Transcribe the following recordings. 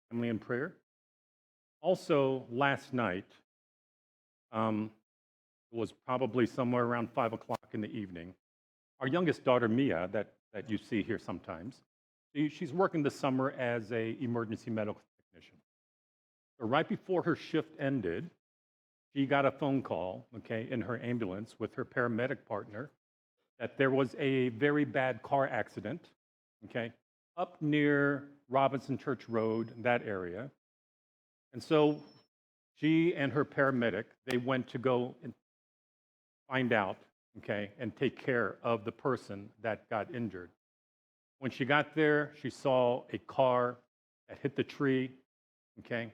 family in prayer. Also, last night, it was probably somewhere around 5 o'clock in the evening. Our youngest daughter, Mia, that you see here sometimes, she's working this summer as a emergency medical technician. So right before her shift ended, she got a phone call, okay, in her ambulance with her paramedic partner that there was a very bad car accident, okay, up near Robinson Church Road, that area. And so she and her paramedic, they went to go and find out, okay, and take care of the person that got injured. When she got there, she saw a car that hit the tree, okay,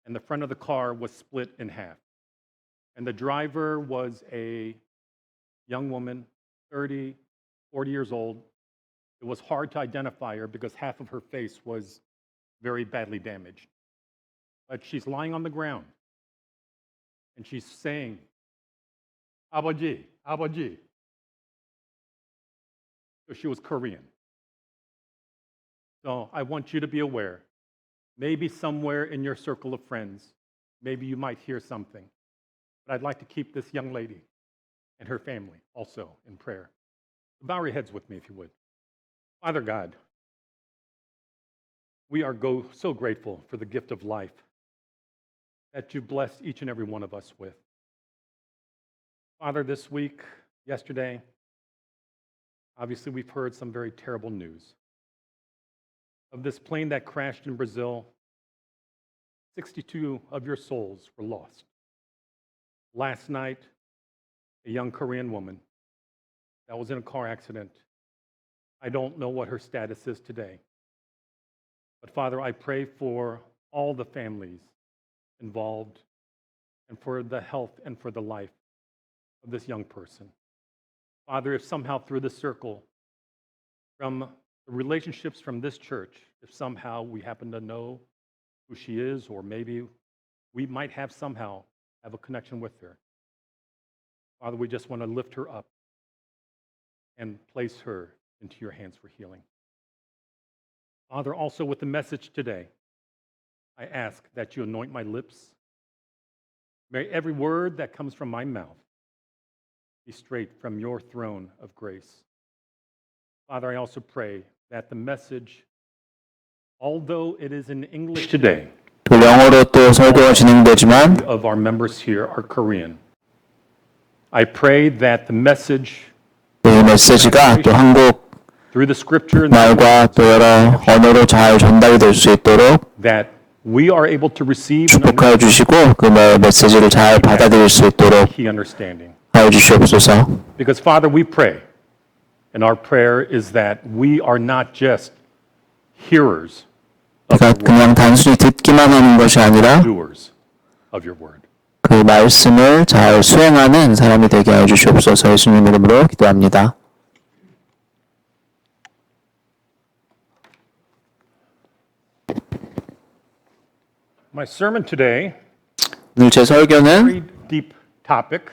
and the front of the car was split in half. And the driver was a young woman, 30, 40 years old. It was hard to identify her because half of her face was very badly damaged. But she's lying on the ground and she's saying, "Abaji, Abaji." So she was Korean. So I want you to be aware, maybe somewhere in your circle of friends, maybe you might hear something. But I'd like to keep this young lady and her family also in prayer. Bow your heads with me if you would. Father God, we are so grateful for the gift of life that you blessed each and every one of us with. Father, this week, yesterday, obviously we've heard some very terrible news of this plane that crashed in Brazil. 62 of your souls were lost. Last night, a young Korean woman that was in a car accident. I don't know what her status is today. But Father, I pray for all the families involved and for the health and for the life of this young person. Father, if somehow through this circle, from the relationships from this church, if somehow we happen to know who she is, or maybe we might have somehow have a connection with her. Father, we just want to lift her up and place her into your hands for healing. Father, also with the message today, I ask that you anoint my lips. May every word that comes from my mouth be straight from your throne of grace. Father, I also pray that the message, although it is in English today, 영어로 또 설교가 진행되지만 of our members here are Korean. I pray that the message 이 메시지가 또 한국 through the scripture 말과 또 여러 언어로 잘 전달이 될 수 있도록 that we are able to receive and 축복하여 주시고 그 메시지를 잘 받아들일 수 있도록 key understanding. 하여 주시옵소서. Because Father, we pray, and our prayer is that we are not just hearers of 그러니까 your word, 그냥 단순히 듣기만 하는 것이 아니라 doers of your word. 그 말씀을 잘 수행하는 사람이 되게 하여 주시옵소서. 예수님 이름으로 기도합니다. My sermon today, 오늘 제 설교는 very deep topic.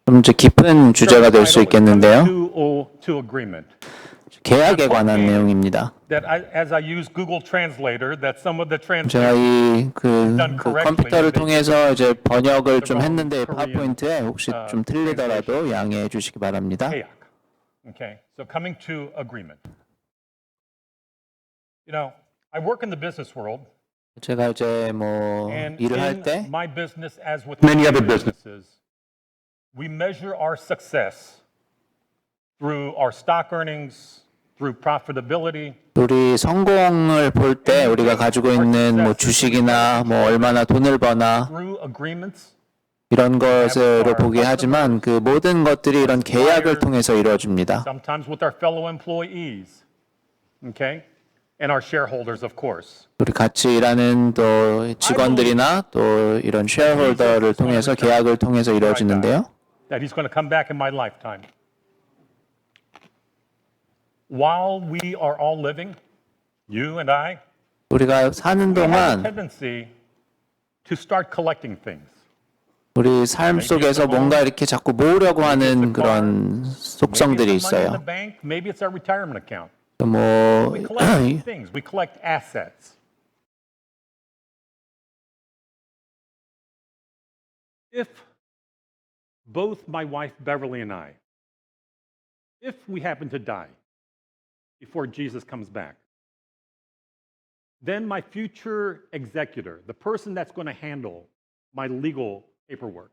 좀 이제 깊은 주제가 될 수 있겠는데요. To agreement. 계약에 관한 내용입니다. That as I use Google Translator, that some of the 제가 translations 그 컴퓨터를 통해서 이제 번역을 좀 했는데 파워포인트에 혹시 좀 틀리더라도 양해해 주시기 바랍니다. Okay, so coming to agreement. You know, I work in the business world. 제가 이제 뭐 And 일을 할 in 때 my business, as with many other businesses, we measure our success through our stock earnings, through profitability. 우리 성공을 볼 때 우리가 가지고 있는 뭐 주식이나 뭐 얼마나 돈을 버나 through agreements, 이런 것으로 보게 하지만 그 모든 것들이 이런 계약을 통해서 이루어집니다. sometimes with our fellow employees, okay, and our shareholders, of course. 우리 같이 일하는 또 직원들이나 또 이런 쉐어홀더를 통해서 계약을 통해서 이루어지는데요. That he's going to come back in my lifetime. While we are all living, you and I, 우리가 사는 we have a 동안 tendency to start collecting things. 우리 삶 속에서 뭔가 이렇게 자꾸 모으려고 하는 그런 Maybe 속성들이 it's the money in 있어요. the bank, maybe it's our retirement account. 뭐 We collect these things. We collect assets. If both my wife Beverly and I, if we happen to die before Jesus comes back, then my future executor, the person that's going to handle my legal paperwork,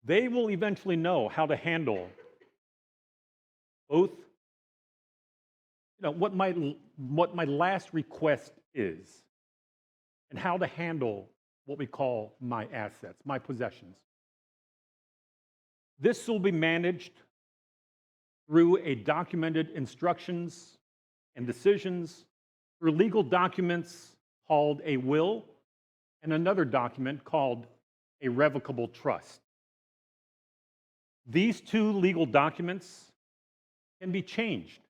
they will eventually know how to handle both, what my last request is, and how to handle what we call my assets, my possessions. This will be managed through a documented instructions and decisions, through legal documents called a will, and another document called a revocable trust. These two legal documents can be changed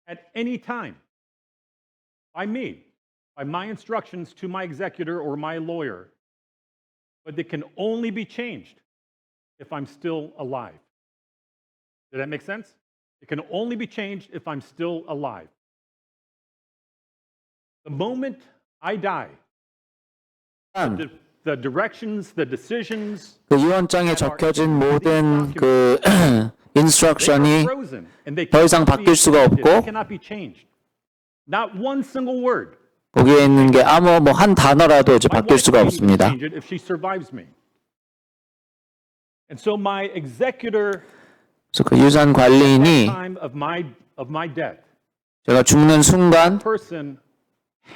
at any time by me, by my instructions to my executor or my lawyer, but they can only be changed if I'm still alive. Did that make sense? It can only be changed if I'm still alive. The moment I die, the directions, the decisions, 그 유언장에 적혀진 모든 그 they are 인스트럭션이 frozen and they 더 이상 cannot be 바뀔 수가 adjusted. They 없고 cannot be changed. Not one single word. 거기에 있는 게 아무 뭐 한 단어라도 이제 My 바뀔 wife 수가 can't even 없습니다. change it if she survives me. And so my executor, 그래서 그 유산 at 관리인이 the time of my death, 제가 죽는 순간 person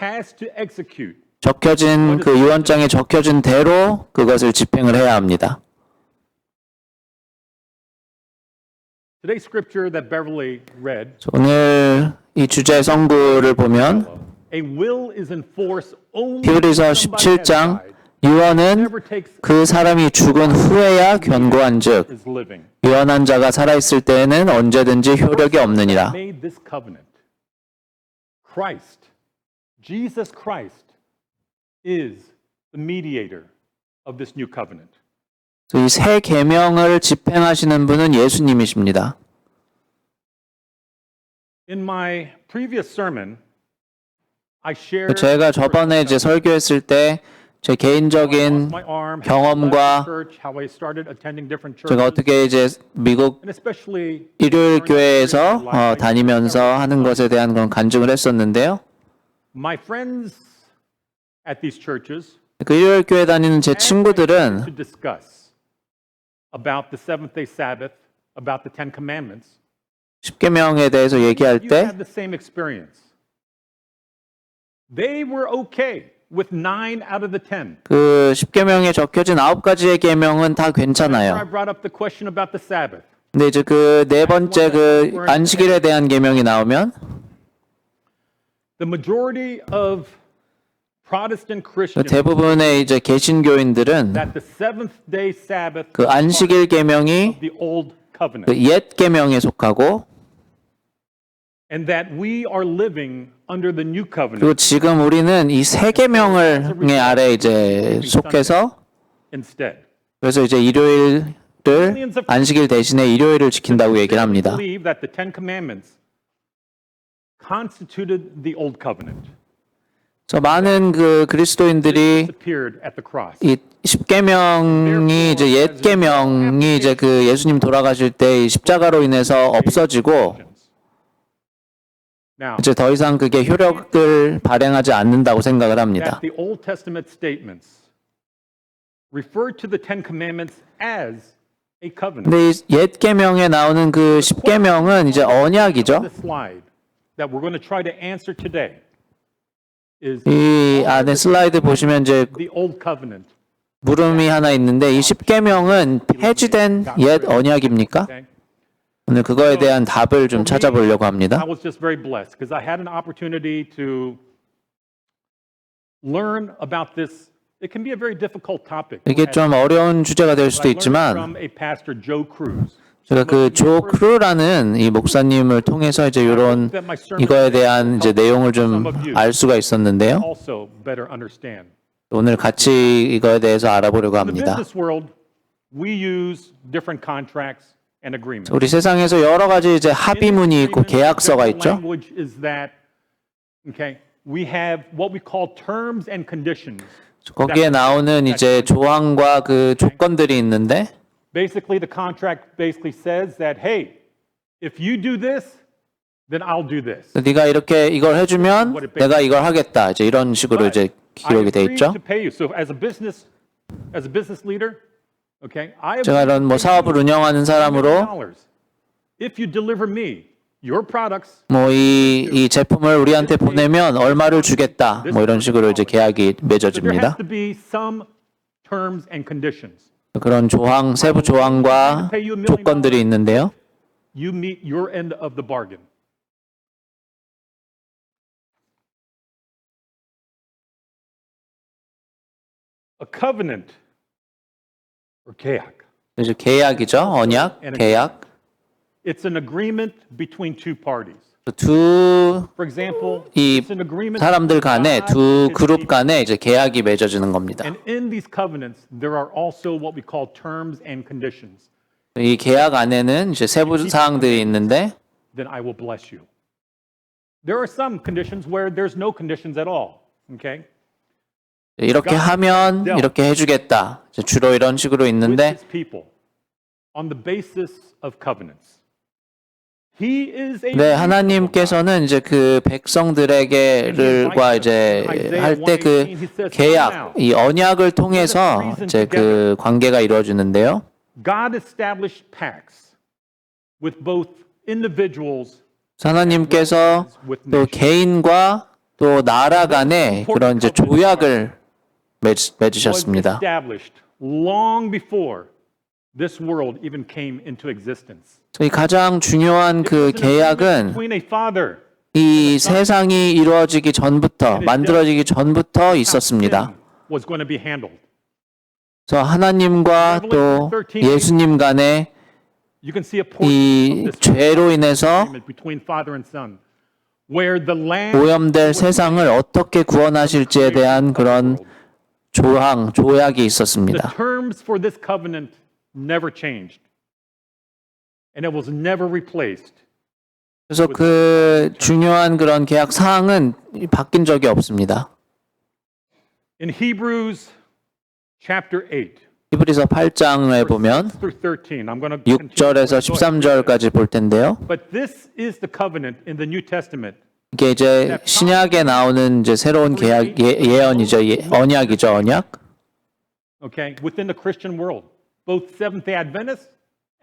has to execute 적혀진 그 유언장에 적혀진 대로 그것을 집행을 해야 합니다. today's scripture that Beverly read. 오늘 이 주제 성구를 보면 A will is in force only 히브리서 if somebody has 17장 died. 유언은 Never takes 그 사람이 죽은 후에야 견고한즉 is living. 유언한 자가 살아있을 때에는 언제든지 효력이 없느니라. Made this covenant. Christ, Jesus Christ, is the mediator of this new covenant. 이 새 계명을 집행하시는 분은 예수님이십니다. In my previous sermon, I shared 제가 저번에 이제 설교했을 때 제 개인적인 경험과 제가 어떻게 이제 미국 일요일 교회에서 다니면서 하는 것에 대한 그런 간증을 했었는데요. My friends at these churches 그 일요일 교회 다니는 제 친구들은 to discuss about the seventh-day Sabbath, about the Ten Commandments. 십계명에 대해서 얘기할 You 때 had the same experience. They were okay with 9 out of the 10. 그 십계명에 적혀진 9가지의 계명은 다 I 괜찮아요. brought up the question about the Sabbath. 근데 이제 그 네 번째 그 안식일에 대한 계명이 나오면 The majority of Protestant Christians 대부분의 이제 개신교인들은 that the seventh-day Sabbath 그 안식일 계명이 of the old covenant, 그 옛 계명에 속하고 and that we are living under the new 그리고 covenant 지금 우리는 이 새 계명을 아래 이제 속해서 instead. 그래서 이제 일요일을 안식일 대신에 일요일을 지킨다고 얘기를 합니다. Believe that the Ten Commandments constituted the old covenant. 저 많은 그 그리스도인들이 Disappeared at the cross. 이 십계명이 이제 옛 계명이 이제 그 예수님 돌아가실 때 이 십자가로 인해서 없어지고 Now, 이제 더 이상 그게 효력을 발행하지 않는다고 생각을 합니다. that the Old Testament statements refer to the Ten Commandments as a covenant. 근데 이 옛 계명에 나오는 그 십계명은 이제 언약이죠. This slide that we're going to try to answer today is 이 안에 슬라이드 보시면 이제 the Old Covenant. 물음이 하나 있는데 이 십계명은 폐지된 옛 언약입니까? Okay? 오늘 그거에 대한 답을 좀 찾아보려고 합니다. I was just very blessed because I had an opportunity to learn about this. It can be a very difficult topic. 이게 좀 어려운 주제가 될 수도 I learned 있지만 from a pastor, Joe Cruz. 제가 그 조 크루라는 이 목사님을 통해서 이제 이런 이거에 대한 이제 내용을 좀 알 수가 있었는데요. Also better understand. 오늘 같이 이거에 대해서 알아보려고 In the 합니다. business world, we use different contracts, and agreement. 우리 세상에서 여러 가지 이제 합의문이 있고 계약서가 있죠. Language is that, okay, we have what we call terms and conditions. 거기에 나오는 이제 조항과 그 조건들이 있는데 Basically, the contract basically says that, hey, if you do this, then I'll do this. 네가 이렇게 이걸 해주면 내가 이걸 하겠다. 이제 이런 식으로 이제 기록이 돼 있죠. To pay you. So as a business leader, okay, I 제가 이런 뭐 사업을 운영하는 사람으로 if you deliver me your products, 뭐 이 제품을 우리한테 보내면 얼마를 주겠다. 뭐 이런 식으로 이제 계약이 there has 맺어집니다. to be some terms and conditions. 그런 조항, 세부 조항과 조건들이 있는데요. You meet your end of the bargain. A covenant or 계약. 이제 계약이죠. 언약, 계약. It's an agreement between two parties. 두 For example, 이 it's an agreement 사람들 간에 between 두 God and his 그룹 people. 간에 이제 계약이 맺어지는 겁니다. And in these covenants, there are also what we call terms and conditions. 이 계약 안에는 이제 세부 사항들이 있는데 Then I will bless you. There are some conditions where there's no conditions at all. Okay? 이렇게 하면 이렇게 해주겠다. 이제 주로 이런 식으로 With 있는데 his people on the basis of covenants. He is a 네, 하나님께서는 이제 그 백성들에게를과 이제 할 때 그 계약, 이 언약을 통해서 이제 그 관계가 이루어지는데요. God established pacts with both individuals 하나님께서 또 개인과 또 나라 간에 그런 이제 조약을 was 맺으셨습니다. established long before this world even came into existence. 이 가장 중요한 그 계약은 Between a father 이 세상이 이루어지기 전부터, 만들어지기 전부터 있었습니다. was going to be handled. 그래서 하나님과 또 예수님 간에 You can see a portion 이 of this 죄로 인해서 agreement between father and son, where the land 오염될 세상을 어떻게 구원하실지에 대한 그런 조항, 조약이 the 있었습니다. terms for this covenant never changed, and it was never replaced. 그래서 그 중요한 그런 계약 사항은 바뀐 적이 없습니다. In Hebrews chapter 8, 히브리서 8장에 보면 6 through 13, I'm going to 6절에서 13절까지 볼 텐데요. But this is the covenant in the New Testament. 이게 이제 신약에 나오는 이제 새로운 계약 예언이죠. 언약이죠, 언약. Okay, within the Christian world, both Seventh-day Adventists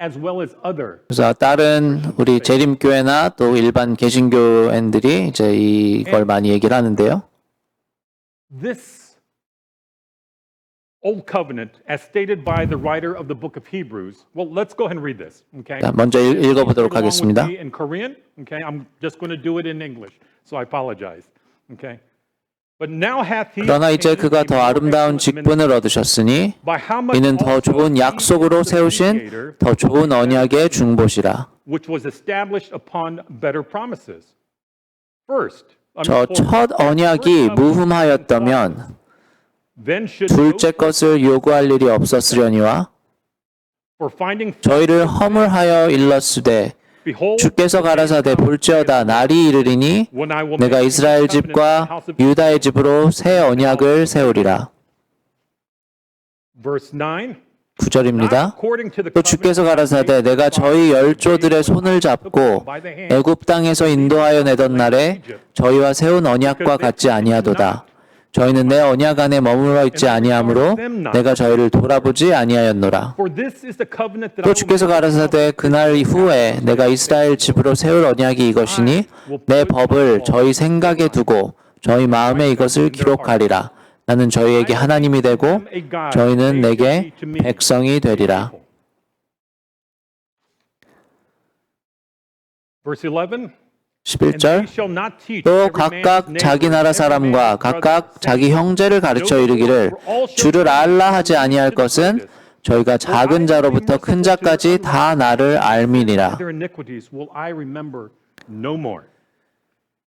as well as other. 그래서 다른 우리 재림교회나 또 일반 개신교인들이 이제 이걸 많이 얘기를 하는데요. This old covenant, as stated by the writer of the book of Hebrews. Well, let's go ahead and read this. Okay. 자, 먼저 읽어보도록 Along with 하겠습니다. me in Korean. Okay, I'm just going to do it in English, so I apologize. Okay. But now hath he 그러나 이제 그가 더 아름다운 직분을 얻으셨으니 이는 더 좋은 약속으로 세우신 더 좋은 언약의 중보시라. which was established upon better promises. First, 저 첫 언약이 무흠하였다면 then should 둘째 것을 요구할 일이 없었으려니와 for finding 저희를 허물하여 일렀으되 behold, 주께서 가라사대 볼지어다 날이 이르리니 when I will 내가 make 이스라엘 a covenant with the 집과 house of 유다의 집으로 새 언약을 세우리라. verse 9. 9절입니다. 또 주께서 가라사대 내가 저희 열조들의 손을 잡고 애굽 땅에서 인도하여 내던 날에 저희와 세운 언약과 같지 아니하도다. 저희는 내 언약 안에 머물러 있지 아니하므로 내가 저희를 돌아보지 아니하였노라. For this is the covenant that I 또 will 주께서 가라사대 그날 이후에 내가 이스라엘 집으로 세울 언약이 이것이니 내 법을 저희 생각에 두고 저희 마음에 이것을 기록하리라. 나는 저희에게 하나님이 되고 저희는 내게 백성이 되리라. Verse 11. 11절 또 각각 자기 나라 사람과 각각 자기 형제를 가르쳐 이르기를 주를 알라 하지 아니할 것은 저희가 작은 자로부터 큰 자까지 다 나를 알미니라. Their iniquities will I remember no more.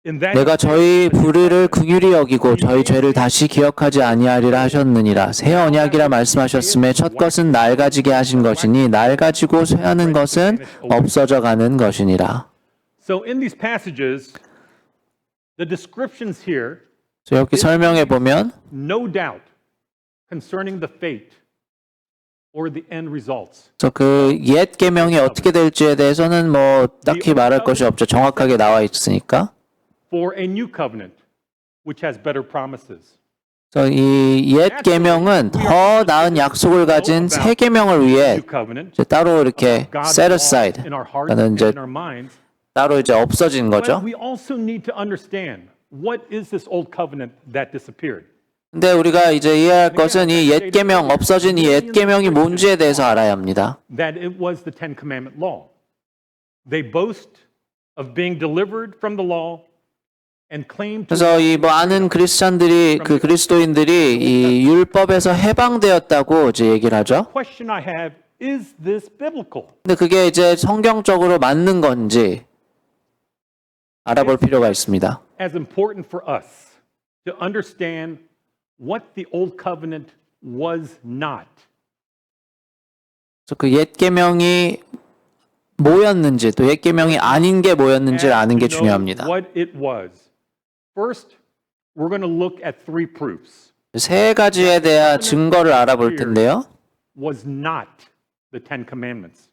In that 내가 저희 불의를 긍휼히 여기고 저희 죄를 다시 기억하지 아니하리라 하셨느니라. 새 언약이라 말씀하셨음에 첫 것은 낡아지게 하신 것이니 낡아지고 쇠하는 것은 없어져 가는 것이니라. So in these passages, the descriptions here, 여기 설명해 보면 no doubt concerning the fate or the end results. 그래서 그 옛 계명이 어떻게 될지에 대해서는 뭐 딱히 말할 것이 없죠. 정확하게 나와 있으니까. For a new covenant, which has better promises. 그래서 이 옛 계명은 더 나은 약속을 가진 새 계명을 위해 New covenant, 이제 따로 이렇게 God's set law aside, in our hearts 그러니까 and 이제 in our minds. 따로 이제 없어진 거죠. But we also need to understand what is this old covenant that disappeared. 근데 우리가 이제 이해할 것은 이 옛 계명, 없어진 이 옛 계명이 뭔지에 대해서 알아야 합니다. That it was the Ten Commandment law. They boast of being delivered from the law and claim to. 그래서 이 많은 크리스찬들이 그 그리스도인들이 이 율법에서 해방되었다고 이제 얘기를 하죠. The question I have is this biblical? 근데 그게 이제 성경적으로 맞는 건지 알아볼 필요가 있습니다. As important for us to understand what the old covenant was not. 그래서 그 옛 계명이 뭐였는지 또 옛 계명이 아닌 게 뭐였는지를 아는 게 To know 중요합니다. what it was. First, we're going to look at three proofs. 세 가지에 대한 증거를 알아볼 텐데요. Was not the Ten Commandments.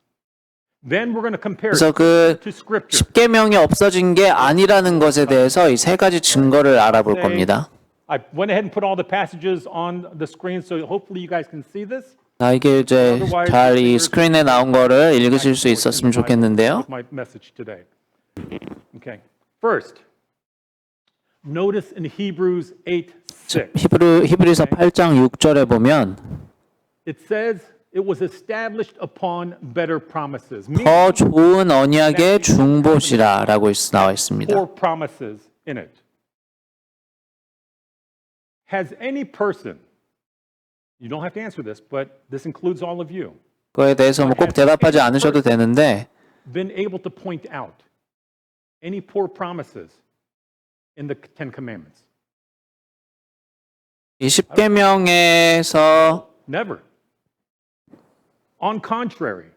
Then we're going to compare 그래서 it 그 to Scripture. 십계명이 없어진 게 아니라는 것에 대해서 이 세 가지 증거를 알아볼 겁니다. I went ahead and put all the passages on the screen, so hopefully you guys can see this. 자, 이게 이제 잘 이 스크린에 나온 거를 읽으실 수 있었으면 좋겠는데요. With my message today. Okay. First, notice in Hebrews 8:6. 히브리서 8장 6절에 보면 It says it was established upon better promises. 더 좋은 언약의 중보시라라고 나와 있습니다. Four promises in it. Has any person, you don't have to answer this, but this includes all of you, 그거에 대해서 뭐 꼭 대답하지 않으셔도 되는데 been able to point out any poor promises in the Ten Commandments? 이 십계명에서 Never. On contrary,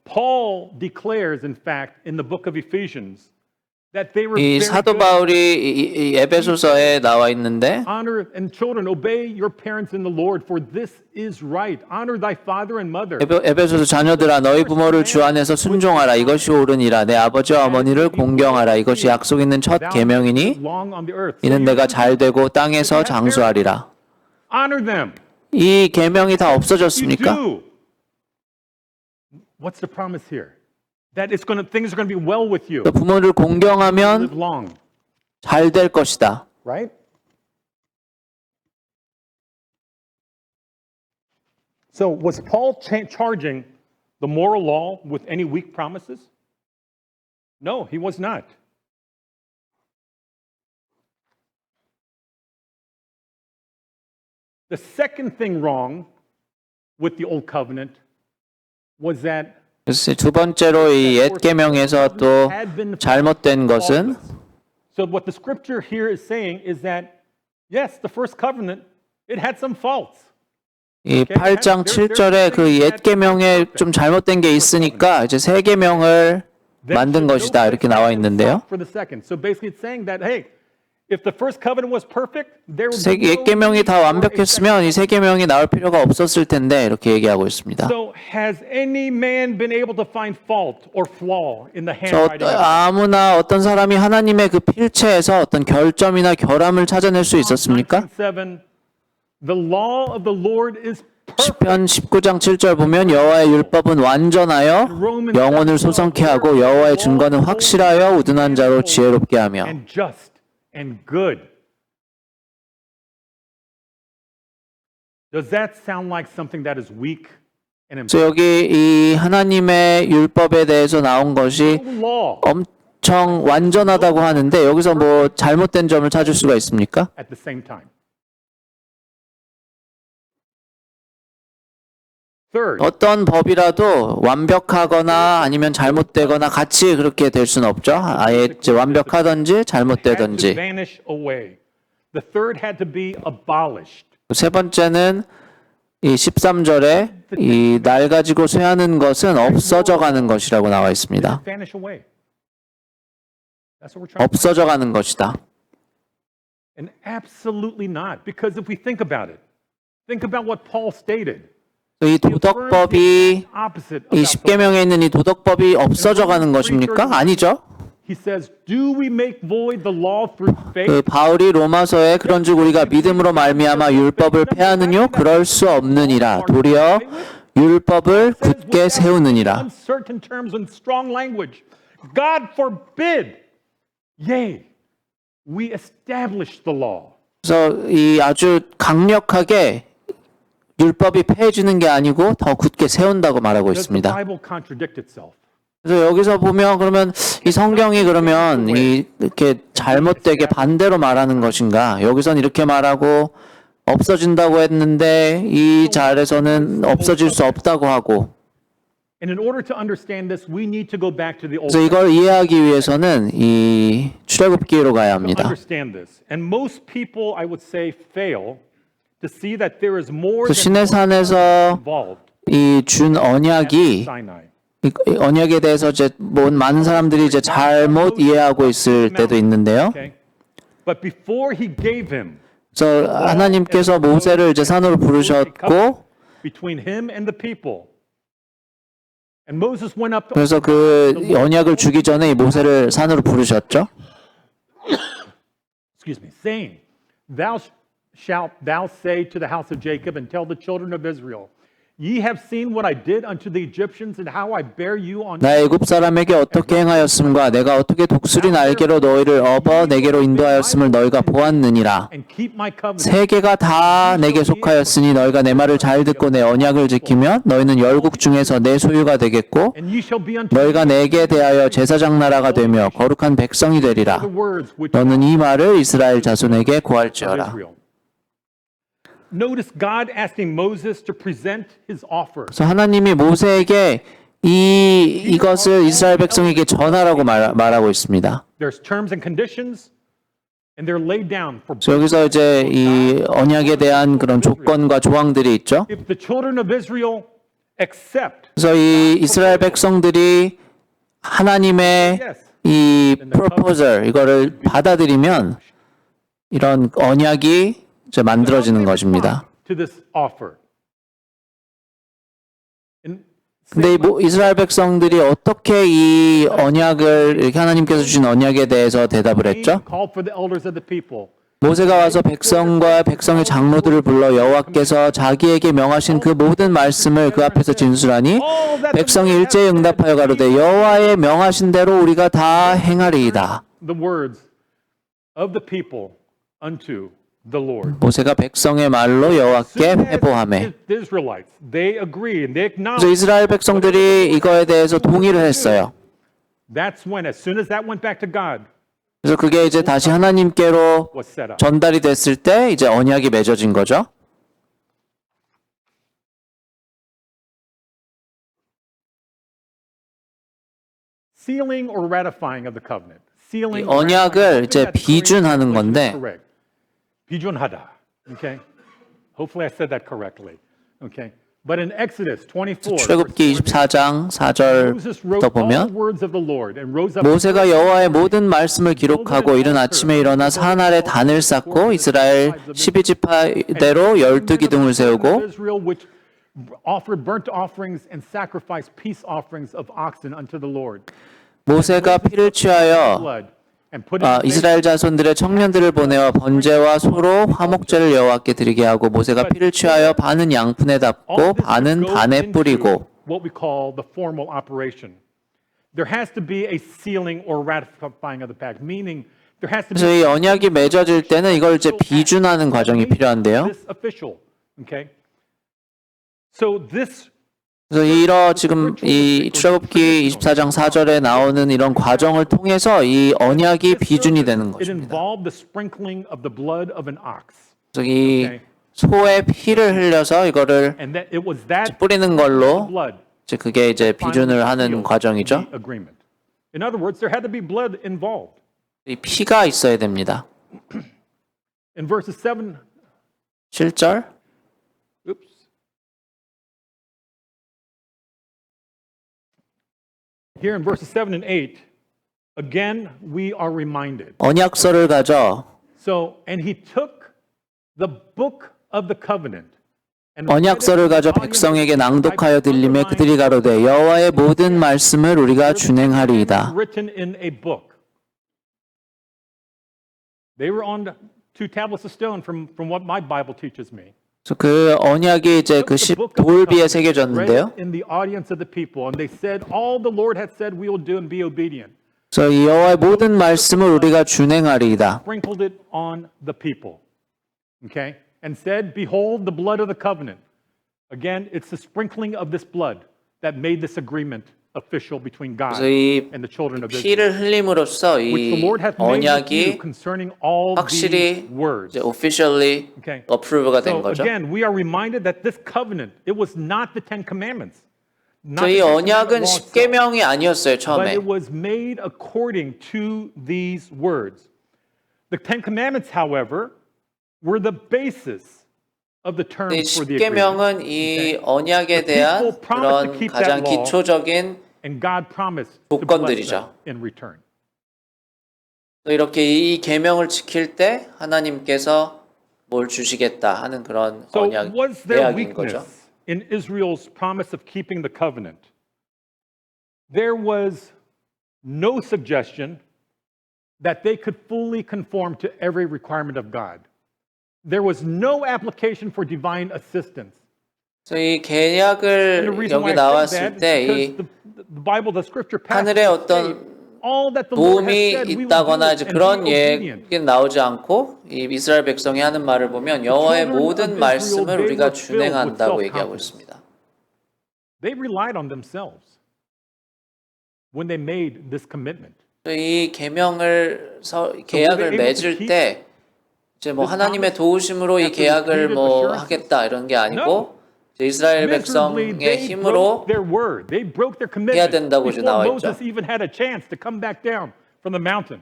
Paul declares, in fact, in the book of Ephesians, that they were 이 very 사도 good. 바울이 이 에베소서에 나와 있는데 Honor and children, obey your parents in the Lord, for this is right. Honor thy father and mother. 에베소서 자녀들아 너희 부모를 주 안에서 순종하라 이것이 옳으니라 내 아버지와 어머니를 공경하라 이것이 약속 있는 첫 계명이니 Long on the earth. 이는 내가 잘 되고 땅에서 장수하리라. Honor them. 이 계명이 다 You 없어졌습니까? do. What's the promise here? That things are going to be well with you. 또 부모를 공경하면 Live long, 잘 될 것이다. right? So was Paul charging the moral law with any weak promises? No, he was not. The second thing wrong with the old covenant was that 그래서 두 번째로 이 옛 계명에서 또 잘못된 것은 So what the scripture here is saying is that yes, the first covenant it had some faults. 이 8장 7절에 그 옛 계명에 좀 잘못된 게 있으니까 이제 새 계명을 만든 것이다 이렇게 나와 있는데요. For the second. So basically it's saying that hey, if the first covenant was perfect, there would be 옛 계명이 다 완벽했으면 이 새 계명이 나올 필요가 없었을 텐데 이렇게 얘기하고 있습니다. So has any man been able to find fault or flaw in the 그래서 handwriting of 아무나 어떤 사람이 하나님의 그 필체에서 어떤 결점이나 결함을 찾아낼 수 있었습니까? 19:7, the law of the Lord is perfect. 시편 19장 7절 보면 여호와의 율법은 완전하여 영혼을 소성케 하고 여호와의 증거는 확실하여 우둔한 자로 지혜롭게 하며 And just and good. Does that sound like something that is weak and 그래서 여기 이 하나님의 율법에 대해서 나온 것이 law 엄청 완전하다고 하는데 여기서 뭐 잘못된 점을 찾을 수가 있습니까? at the same time? Third, 어떤 법이라도 완벽하거나 아니면 잘못되거나 같이 그렇게 될 수는 없죠. 아예 이제 완벽하든지 had to 잘못되든지. vanish away. The third had to be abolished. 세 번째는 이 13절에 이 날 가지고 쇠하는 것은 없어져 가는 것이라고 나와 있습니다. Vanish away. That's what we're trying to 없어져 가는 것이다. And absolutely not. Because if we think about it, think about what Paul stated. 이 도덕법이 이 십계명에 있는 이 도덕법이 없어져 가는 것입니까? 아니죠. He says, "Do we make void the law through 그 faith?" 바울이 로마서에 그런즉 우리가 믿음으로 말미암아 율법을 폐하느뇨 그럴 수 없느니라 도리어 율법을 굳게 세우느니라. Uncertain terms and strong language. God forbid. Yea, we establish the law. 그래서 이 아주 강력하게 율법이 폐해지는 게 아니고 더 굳게 세운다고 말하고 Does the 있습니다. Bible contradict itself? 그래서 여기서 보면 그러면 이 성경이 그러면 이렇게 잘못되게 반대로 말하는 것인가? 여기선 이렇게 말하고 없어진다고 했는데 이 자리에서는 없어질 수 없다고 하고. And in order to understand this, we need to go back to the Old 그래서 이걸 이해하기 위해서는 이 출애굽기로 가야 to 합니다. understand this. And most people, I would say, fail to see that there is more 그 than one 시내산에서 involved 이 준 언약이 Sinai. 이 언약에 대해서 이제 많은 사람들이 이제 잘못 이해하고 있을 때도 있는데요. Okay? But before he gave him 그래서 하나님께서 모세를 이제 산으로 부르셨고 between him and the people. And Moses went up to 그래서 그 언약을 주기 전에 이 모세를 산으로 부르셨죠. excuse me, saying, Thou shalt thou say to the house of Jacob and tell the children of Israel, Ye have seen what I did unto the Egyptians and how I bear you on 나 애굽 사람에게 어떻게 행하였음과 내가 어떻게 독수리 날개로 너희를 업어 내게로 인도하였음을 너희가 보았느니라. and keep my covenant. 세계가 다 내게 속하였으니 너희가 내 말을 잘 듣고 내 언약을 지키면 너희는 열국 중에서 내 소유가 되겠고 And ye shall be unto 너희가 내게 대하여 제사장 나라가 되며 거룩한 백성이 되리라. the words which 너는 이 말을 이스라엘 자손에게 고할지어라. Israel. Notice God asking Moses to present his offer. 그래서 하나님이 모세에게 이것을 이스라엘 백성에게 전하라고 말하고 있습니다. There's terms and conditions, and they're laid down for. 그래서 여기서 이제 이 언약에 대한 그런 조건과 조항들이 있죠. If the children of Israel accept, 그래서 이 이스라엘 백성들이 하나님의 yes, 이 proposal 이거를 받아들이면 이런 언약이 이제 만들어지는 것입니다. to this offer. And 근데 이스라엘 백성들이 어떻게 이 언약을 이렇게 하나님께서 주신 언약에 대해서 대답을 했죠? called for the elders of the people. 모세가 와서 백성과 백성의 장로들을 불러 여호와께서 자기에게 명하신 그 모든 말씀을 그 앞에서 진술하니 백성이 일제히 응답하여 가로되 여호와의 명하신 대로 우리가 다 행하리이다. The words of the people unto the Lord. 모세가 백성의 말로 여호와께 회보하매. The Israelites, they agree and they 그래서 acknowledge. 이스라엘 백성들이 이거에 대해서 동의를 했어요. That's when, as soon as that went back to God, 그래서 그게 이제 다시 하나님께로 was set up. 전달이 됐을 때 이제 언약이 맺어진 거죠. Sealing or ratifying of the covenant. Sealing. 이 or 언약을 ratifying. 이제 That's 비준하는 correct. 건데 Correct. 비준하다. Okay. Hopefully I said that correctly. Okay. But in Exodus 24, 출애굽기 24장 4절부터 보면 모세가 모세가 여호와의 모든 말씀을 기록하고 이른 아침에 일어나 산 아래 단을 쌓고 이스라엘 12지파대로 12기둥을 세우고 offered burnt offerings and sacrificed peace offerings of oxen unto the Lord. 모세가 피를 취하여 Blood and put it in 이스라엘 자손들의 청년들을 보내어 번제와 소로 화목제를 여호와께 드리게 하고 모세가 피를 취하여 반은 양푼에 담고 반은 단에 뿌리고 what we call the formal operation. There has to be a sealing or ratifying of the pact, meaning there has to 그래서 be 이 언약이 맺어질 때는 이걸 이제 비준하는 과정이 필요한데요. this official. Okay. So this 그래서 지금 이 출애굽기 24장 4절에 나오는 이런 과정을 통해서 이 언약이 비준이 되는 it 것입니다. involved the sprinkling of the blood of an ox. 그래서 이 소의 피를 흘려서 이거를 And that it was that 뿌리는 걸로 blood 이제 그게 이제 비준을 하는 sealed 과정이죠. the agreement. In other words, there had to be blood involved. 이 피가 있어야 됩니다. In verses 7, 7절 oops. Here in verses 7 and 8, again we are reminded. 언약서를 가져 So, and he took the book of the covenant. and 언약서를 가져 백성에게 낭독하여 들리매 그들이 가로되 여호와의 모든 말씀을 우리가 준행하리이다. written in a book. They were on two tablets of stone from what my Bible teaches me. 그래서 그 언약이 이제 그 돌비에 새겨졌는데요. In the audience of the people, and they said, all the Lord had said we will do and be obedient. 그래서 이 여호와의 모든 말씀을 우리가 준행하리이다. Sprinkled it on the people. Okay? And said, behold the blood of the covenant. Again, it's the sprinkling of this blood that made this agreement official between God 그래서 이 and the children of Israel. 피를 흘림으로써 Which the 이 Lord hath made with you 언약이 concerning all 확실히 these words. 이제 officially Okay. approve가 된 So 거죠. again, we are reminded that this covenant, it was not the Ten Commandments. Not 저희 the Ten 언약은 Commandment law itself, 십계명이 아니었어요 but 처음에. it was made according to these words. The Ten Commandments, however, were the basis of the 이 terms for the agreement. 십계명은 이 언약에 대한 그런 가장 기초적인 And God promised to bless 조건들이죠. them in return. 또 이렇게 이 계명을 지킬 때 하나님께서 뭘 주시겠다 하는 그런 So 언약 was there 계약인 거죠. weakness in Israel's promise of keeping the covenant? There was no suggestion that they could fully conform to every requirement of God. There was no application for divine assistance. 그래서 이 And the 계약을 reason why 여기 I say 나왔을 that 때 is 이 because the Bible, the scripture passages 하늘에 say 어떤 all that the Lord has 도움이 said we will do 있다거나 이제 and 그런 be obedient. 얘기는 나오지 않고 이 이스라엘 백성이 하는 말을 보면 여호와의 모든 말씀을 우리가 준행한다고 얘기하고 있습니다. They relied on themselves when they made this commitment. 이 계약을 맺을 때 이제 뭐 하나님의 도우심으로 이 계약을 뭐 하겠다 이런 게 아니고 이제 이스라엘 백성의 힘으로 해야 된다고 이제 나와 있죠. Moses even had a chance to come back down from the mountain.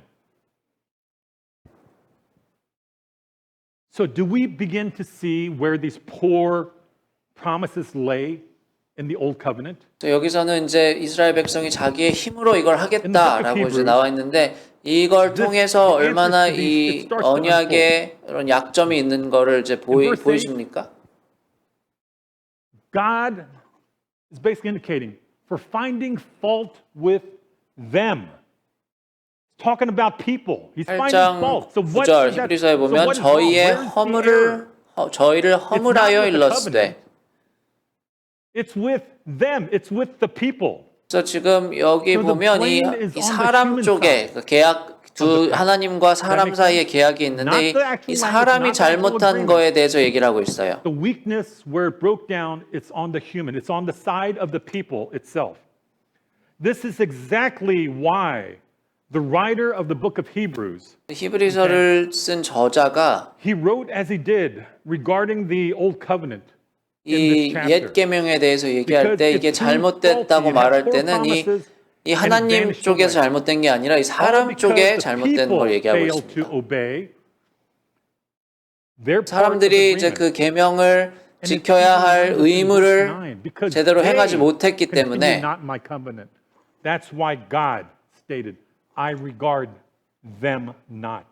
So do we begin to see where these poor promises lay in the old covenant? 여기서는 이제 이스라엘 백성이 자기의 힘으로 이걸 하겠다라고 이제 나와 있는데 이걸 통해서 얼마나 이 언약에 이런 약점이 있는 거를 이제 보이십니까? God is basically indicating for finding fault with them. He's talking about people. He's finding 8장 fault. So what 9절 is that? 히브리서에 So 보면 what is wrong? 저희를 허물하여 with the 일렀으되 It's with them. It's with the people. 그래서 지금 여기 So the 보면 이 blame is on the 사람 human 쪽에 side. 그 계약 하나님과 사람 사이의 계약이 있는데 이 사람이 잘못한 거에 대해서 얘기를 하고 있어요. The weakness where it broke down, it's on the human. It's on the side of the people itself. This is exactly why the writer of the book of Hebrews, 히브리서를 쓴 저자가 he wrote as he did regarding the old covenant. 이 옛 계명에 대해서 얘기할 때 이게 잘못됐다고 말할 때는 이 하나님 쪽에서 잘못된 게 아니라 이 사람 쪽에 잘못된 걸 얘기하고 있습니다. 사람들이 이제 그 계명을 지켜야 할 의무를 제대로 행하지 못했기 때문에 That's why God stated, I regard them not.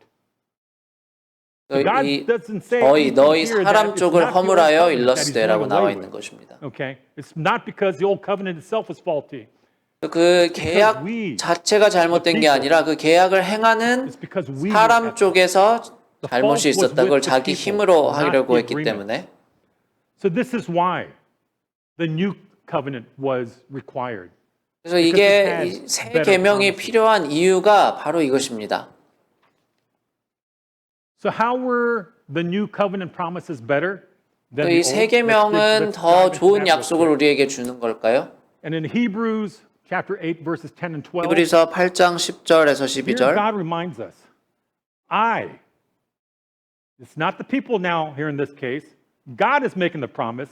너희 사람 쪽을 허물하여 일렀으되라고 나와 있는 것입니다. Okay, it's not because the old covenant itself was faulty. 그 계약 자체가 잘못된 게 아니라 그 계약을 행하는 사람 쪽에서 잘못이 있었다. 그걸 자기 힘으로 하려고 했기 때문에. So this is why the new covenant was required. 그래서 이게 새 계명이 필요한 이유가 바로 이것입니다. So how were the new covenant promises better than the 이 old? 새 계명은 더 좋은 약속을 우리에게 주는 걸까요? And in Hebrews chapter 8 verses 10 and 12. 히브리서 8장 10절에서 Here 12절. God reminds us, it's not the people now here in this case, God is making the promise.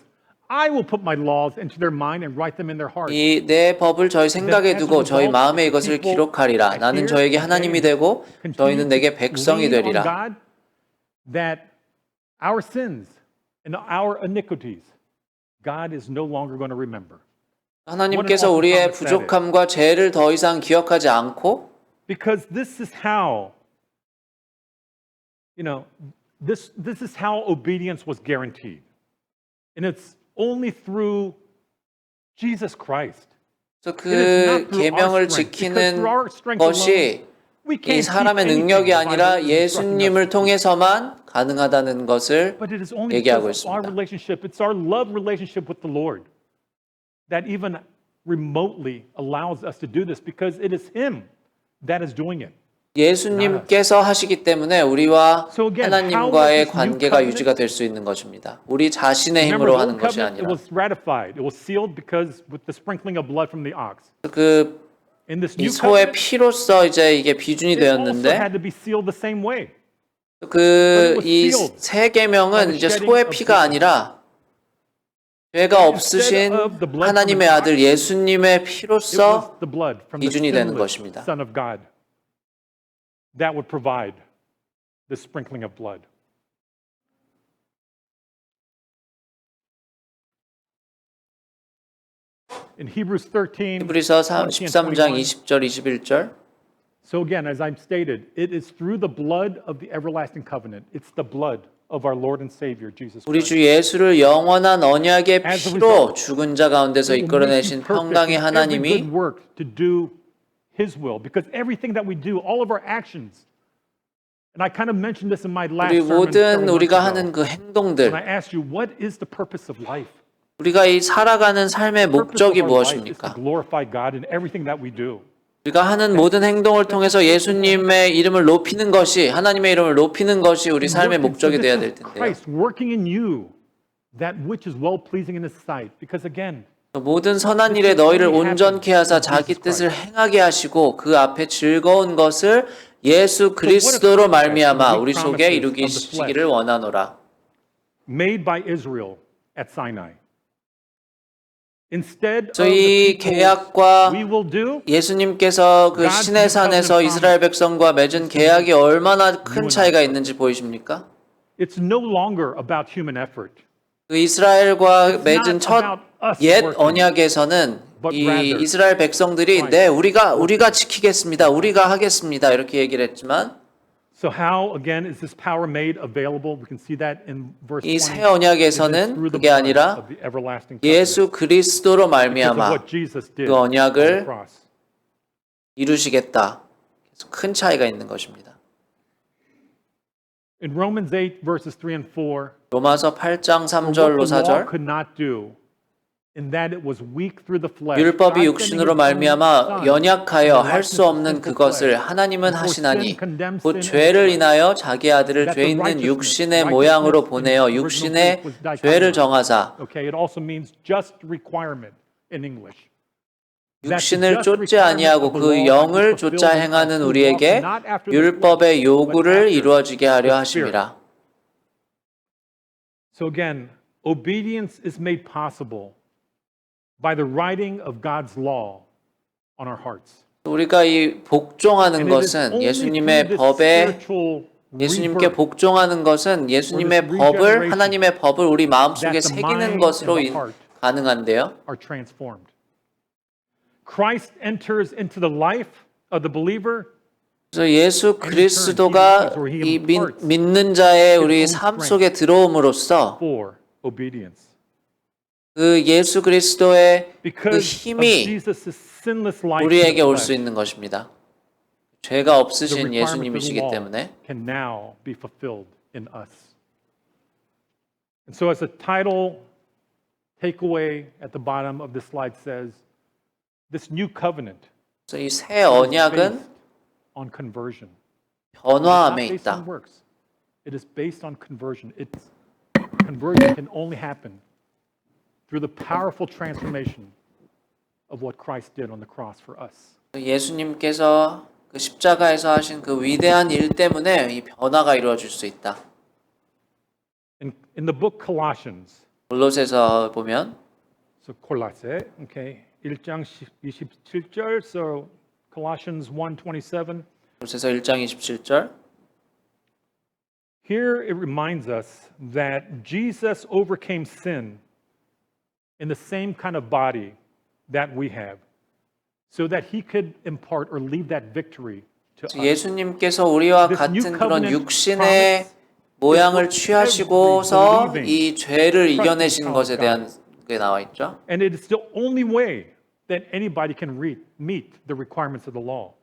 I will put my laws into their mind and write them in their heart. 이 내 법을 저희 생각에 두고 저희 마음에 이것을 기록하리라. 나는 저에게 하나님이 되고 저희는 내게 백성이 되리라. God, that our sins and our iniquities, God is no longer going to remember. 하나님께서 우리의 부족함과 죄를 더 이상 기억하지 않고 Because this is how, this is how obedience was guaranteed. And it's only through Jesus Christ. 그 계명을 지키는 것이 이 사람의 능력이 아니라 예수님을 통해서만 가능하다는 것을 얘기하고 있습니다. It's our love relationship with the Lord that even remotely allows us to do this because it is Him that is doing it. 예수님께서 하시기 때문에 우리와 하나님과의 관계가 유지가 될 수 있는 것입니다. 우리 자신의 힘으로 하는 것이 아니라. 이 소의 피로써 이제 이게 비준이 되었는데 이 새 계명은 이제 소의 피가 아니라 죄가 없으신 하나님의 아들 예수님의 피로써 비준이 되는 것입니다. That would provide the sprinkling of blood. In Hebrews 13, 히브리서 13장 20절 21절. So again, as I've stated, it is through the blood of the everlasting covenant. It's the blood of our Lord and Savior Jesus Christ. 우리 주 예수를 영원한 언약의 피로 죽은 자 가운데서 이끌어내신 평강의 하나님이 His will, because everything that we do, all of our actions, and I kind of mentioned this in my last 우리 sermon. 모든 우리가 하는 그 행동들, When I asked you, what is the purpose of life? 우리가 이 살아가는 삶의 목적이 무엇입니까? Glorify God in everything that we do. 우리가 하는 모든 행동을 통해서 예수님의 이름을 높이는 것이, 하나님의 이름을 높이는 것이 우리 삶의 목적이 되어야 될 텐데요. Christ working in you that which is well pleasing in His sight, because again. 모든 선한 일에 너희를 온전케 하사 자기 뜻을 행하게 하시고 그 앞에 즐거운 것을 예수 그리스도로 말미암아 우리 속에 이루시기를 원하노라. Made by Israel at Sinai. 이 계약과 예수님께서 그 시내산에서 이스라엘 백성과 맺은 계약이 얼마나 큰 차이가 있는지 보이십니까? It's no longer about human effort. 그 이스라엘과 맺은 첫 옛 언약에서는 이 이스라엘 백성들이 네 우리가 지키겠습니다. 우리가 하겠습니다. 이렇게 얘기를 했지만 So how again is this power made available? We can see that in verse 20. 이 새 언약에서는 그게 아니라 예수 그리스도로 말미암아 그 언약을 이루시겠다. 그래서 큰 차이가 있는 것입니다. In Romans 8 verses 3 and 4. 로마서 8장 3절로 4절. 율법이 육신으로 말미암아 연약하여 할 수 없는 그것을 하나님은 하시나니 곧 죄를 인하여 자기 아들을 죄 있는 육신의 모양으로 보내어 육신의 죄를 정하사 육신을 쫓지 아니하고 그 영을 쫓아 행하는 우리에게 율법의 요구를 이루어지게 하려 하심이라. So again, obedience is made possible by the writing of God's law on our hearts. 우리가 이 복종하는 것은 예수님의 법에 예수님께 복종하는 것은 예수님의 법을 하나님의 법을 우리 마음속에 새기는 것으로 가능한데요. Christ enters into the life of the believer. 그래서 예수 그리스도가 이 믿는 자의 우리 삶 속에 들어옴으로써 그 예수 그리스도의 그 힘이 우리에게 올 수 있는 것입니다. 죄가 없으신 예수님이시기 때문에. And so as a title takeaway at the bottom of this slide says, this new covenant 이 새 언약은 on conversion. 변화함에 있다. It is based on conversion. Conversion can only happen through the powerful transformation of what Christ did on the cross for us. 예수님께서 그 십자가에서 하신 그 위대한 일 때문에 이 변화가 이루어질 수 있다. In the book Colossians, 골로새서 보면 so 콜라세, okay, 1장 27절, so Colossians 1:27. 골로새서 1장 27절 Here it reminds us that Jesus overcame sin in the same kind of body that we have, so that he could impart or leave that victory to us. 예수님께서 우리와 같은 그런 육신의 모양을 취하시고서 이 죄를 이겨내신 것에 대한 게 나와 있죠. And it is the only way that anybody can meet the requirements of the law.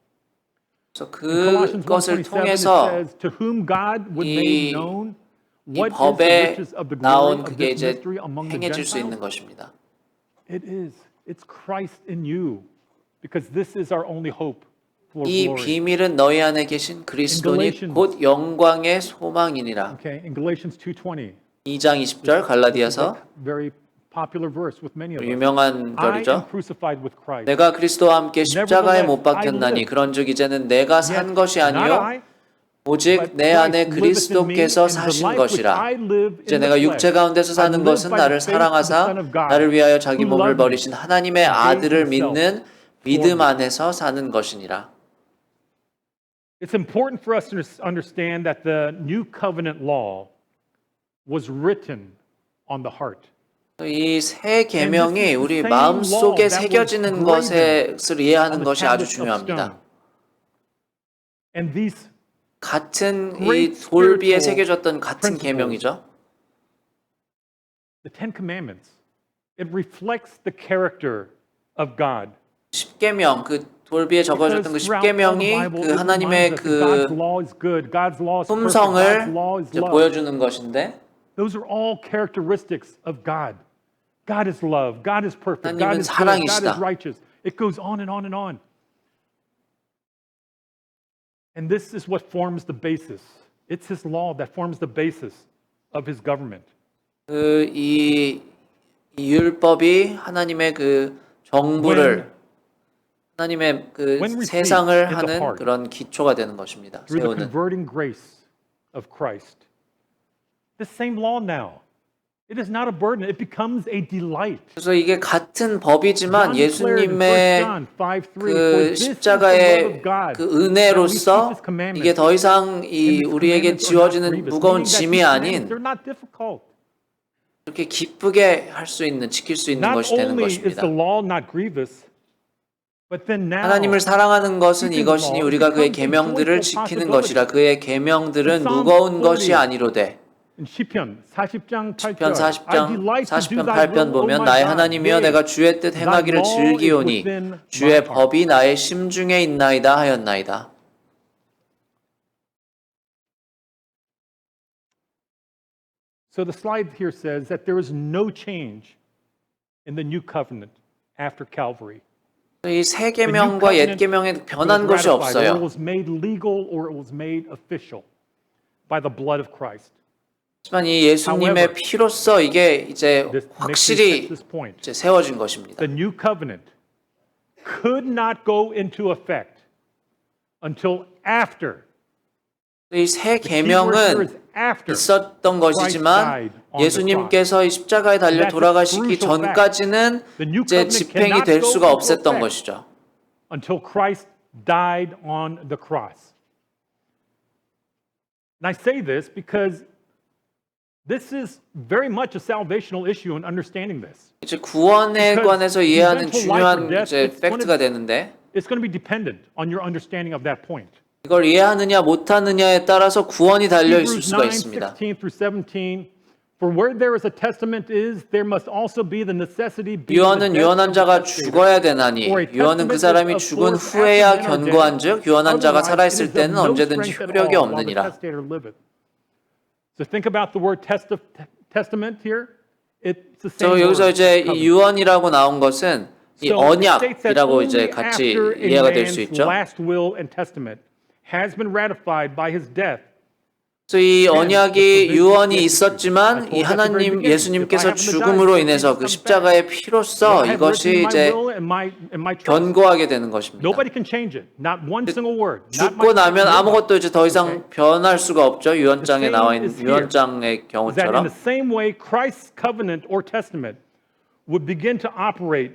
그래서 Colossians 그것을 1:27 it 통해서 says, to whom God would make known 이 what is the 법에 riches of the glory 나온 of 그게 this 이제 mystery among the 행해질 수 있는 Gentiles. 것입니다. It is. It's Christ in you, because this is our only hope for 이 glory. 비밀은 너희 안에 계신 그리스도니 곧 영광의 소망이니라. Okay, in Galatians 2:20. 2장 20절 갈라디아서 Very popular verse with many of us. 유명한 I am 절이죠. crucified with Christ. 내가 그리스도와 함께 십자가에 못 박혔나니 그런즉 이제는 내가 산 것이 아니요 오직 내 안에 그리스도께서 사신 것이라. 이제 내가 육체 가운데서 사는 것은 나를 사랑하사 나를 위하여 자기 몸을 버리신 하나님의 아들을 믿는 믿음 안에서 사는 것이니라. It's important for us to understand that the new covenant law was written on the heart. 이 새 계명이 우리 마음 속에 새겨지는 것을 이해하는 것이 아주 중요합니다. And these 같은 이 돌비에 새겨졌던 같은 계명이죠. The Ten Commandments, it reflects the character of God. 십계명 그 돌비에 적어졌던 그 십계명이 그 하나님의 그 품성을 이제 보여주는 것인데 Those are all characteristics of God. God is love. God is perfect. God 하나님은 is good. God 사랑이시다. is righteous. It goes on and on and on. And this is what forms the basis. It's His law that forms the basis of His government. 이 율법이 하나님의 그 정부를 하나님의 그 세상을 하는 그런 기초가 되는 것입니다. Through the 세우는. converting grace of Christ. The same law now. It is not a burden. It becomes a delight. 그래서 이게 같은 법이지만 John declared in 1 예수님의 John 5:3, 그 "For this is the love 십자가의 of God, 그 은혜로서 that we keep His commandments." 이게 더 이상 이 And His 우리에게 commandments are not 지워지는 grievous, 무거운 meaning that 짐이 His 아닌 commandments, they're not difficult. 이렇게 기쁘게 할 수 있는 지킬 수 있는 Not 것이 되는 only is 것입니다. the law not grievous, but then now 하나님을 사랑하는 것은 이것이니 우리가 그의 계명들을 지키는 것이라. 그의 계명들은 무거운 것이 아니로되. in 시편 40장 10편 8절 I 40장 delight to do 40편 thy 8편 will, O 보면 my 나의 God. 하나님이여 Yea, 내가 주의 뜻 thy 행하기를 law is 즐기오니 within 주의 my heart. 법이 나의 심중에 있나이다 하였나이다. So the slide here says that there is no change in the new covenant after Calvary. 이 새 계명과 옛 계명에 변한 것이 It 없어요. was made legal or it was made official by the blood of Christ. 하지만 이 예수님의 피로써 이게 이제 This makes me 확실히 take this point. 이제 세워진 것입니다. The new covenant could not go into effect until after. 이 새 The key word here is 계명은 after. 있었던 것이지만 예수님께서 이 십자가에 달려 돌아가시기 전까지는 이제 집행이 될 수가 없었던 것이죠. Until Christ died on the cross. And I say this because this is very much a salvational issue in understanding this. 이제 구원에 관해서 이해하는 중요한 이제 팩트가 되는데 It's going to be dependent on your understanding of that point. 이걸 이해하느냐 못하느냐에 따라서 구원이 달려 있을 Hebrews 수가 9, 있습니다. 16 through 17. For where there is a testament is, there must also be the necessity be 유언은 유언한 자가 죽어야 되나니 유언은 그 사람이 죽은 후에야 견고한즉 유언한 자가 살아 있을 때는 언제든지 효력이 없느니라. So think about the word testament here. It's the same 저 word. 여기서 이제 이 유언이라고 나온 것은 이 So it states that 언약이라고 only 이제 같이 after 이해가 a 될 수 man's 있죠. last will and testament has been ratified by his death. 그래서 이 언약이 유언이 있었지만 이 하나님 예수님께서 죽음으로 인해서 그 십자가의 피로써 이것이 이제 견고하게 되는 것입니다. Nobody can change it. Not one single word. Not 죽고 my 나면 word. 아무것도 이제 더 이상 변할 수가 없죠. 유언장에 나와 있는 유언장의 Is that in 경우처럼. the same way Christ's covenant or testament would begin to operate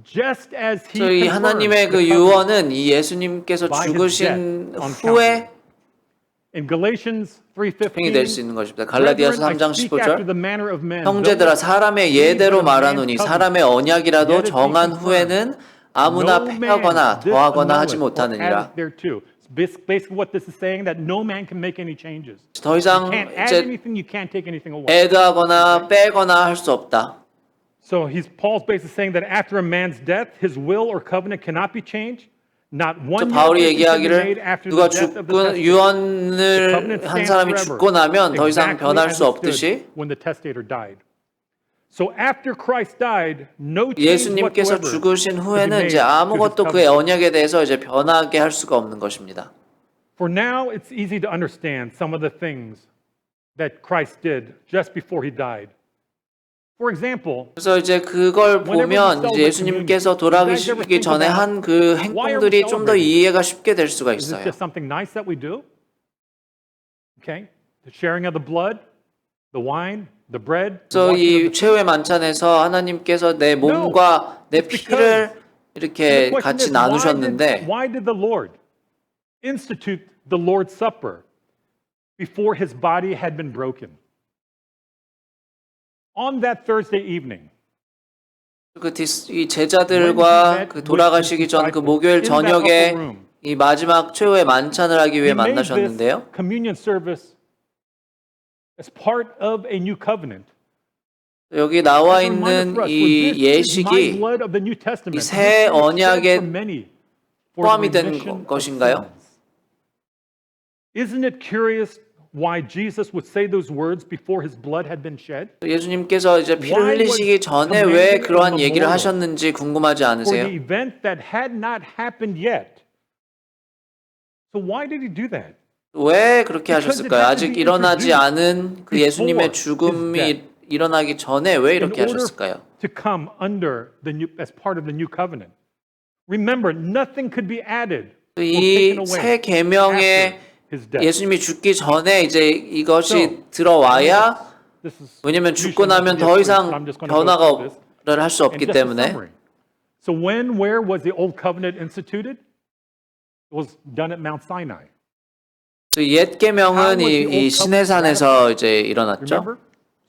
just as he 그래서 이 confirmed 하나님의 그 the covenant 유언은 이 예수님께서 by his 죽으신 death on 후에 in Galatians 행이 될 수 3:15. 있는 것입니다. 갈라디아서 Brethren, I 3장 speak after 15절 the manner of men. 형제들아 사람의 예대로 말하노니 사람의 언약이라도 정한 후에는 아무나 폐하거나 더하거나 하지 못하느니라. Basically what this is saying that no man can make any changes. 더 You 이상 can't add 이제 anything, you can't take anything away. 애드하거나 빼거나 할 수 없다. So Paul's basically saying that after a man's death, his will or covenant cannot be changed. Not one 바울이 new covenant can be made 얘기하기를 after 누가 the death of the 죽고 testator. 유언을 한 사람이 죽고 나면 더 이상 변할 수 없듯이 when the testator died. So after Christ died, no change 예수님께서 whatsoever 죽으신 could be 후에는 made 이제 to his 아무것도 그의 covenant. 언약에 대해서 이제 변하게 할 수가 없는 것입니다. For now, it's easy to understand some of the things that Christ did just before he died. For example, 그래서 이제 그걸 보면 이제 예수님께서 돌아가시기 전에 한 그 행동들이 좀 더 이해가 쉽게 될 수가 is it 있어요. just something nice that we do? Okay, the sharing of the blood, the wine, the bread. the 그래서 washing of 이 최후의 만찬에서 하나님께서 내 몸과 내 피를 이렇게 the question 같이 is, 나누셨는데 why did the Lord institute the Lord's Supper before his body had been broken? On that Thursday evening, 이 제자들과 그 돌아가시기 전 그 목요일 저녁에 이 마지막 최후의 만찬을 하기 위해 he made this 만나셨는데요. communion service as part of a new covenant. 여기 나와 As a reminder 있는 for us, 이 for this is my 예식이 blood of the New Testament, 이 새 which is shed 언약에 for many for the 포함이 된 remission of 것인가요? sins. Isn't it curious why Jesus would say those words before his blood had been shed? 예수님께서 이제 피를 흘리시기 전에 왜 그러한 얘기를 하셨는지 궁금하지 For the 않으세요? event that had not happened yet. So why did he do that? 왜 그렇게 하셨을까요? 아직 일어나지 않은 그 예수님의 죽음이 일어나기 전에 왜 In 이렇게 order 하셨을까요? to come under the new, as part of the new covenant. Remember, nothing could be added or taken 이 새 away 계명에 after his death. 예수님이 죽기 전에 이제 이것이 들어와야 This is 왜냐면 죽고 usually 나면 not 더 the 이상 but I'm just going to go through this. 변화를 할 수 And 없기 just a 때문에 summary. So where was the old covenant instituted? It was done at Mount Sinai. 옛 계명은 이 시내산에서 이제 일어났죠. Remember?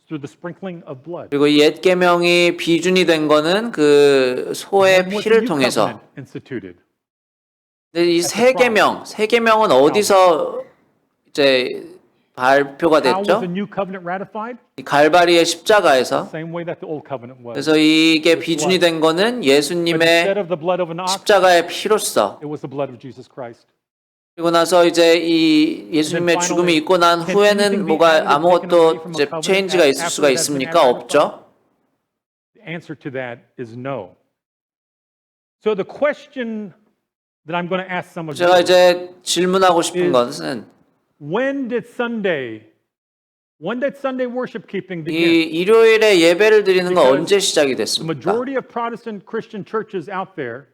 Through the sprinkling of blood. 그리고 이 옛 계명이 비준이 된 거는 그 소의 When was the 피를 new 통해서. covenant instituted? 근데 이 새 계명은 어디서 이제 발표가 How was 됐죠? the new covenant ratified? 이 갈바리의 십자가에서. Same way that the old covenant was. 그래서 이게 비준이 된 거는 But instead 예수님의 of the blood of an ox, 십자가의 피로써. it was the blood of Jesus Christ. 그리고 나서 이제 이 예수님의 죽음이 있고 난 후에는 뭐가 아무것도 이제 체인지가 있을 수가 있습니까? 없죠. The answer to that is no. So the question that I'm going to ask some of 제가 you, 이제 질문하고 싶은 것은 when did Sunday worship keeping 이 begin? 일요일에 예배를 드리는 건 Because 언제 시작이 The 됐습니까? majority of Protestant Christian churches out there,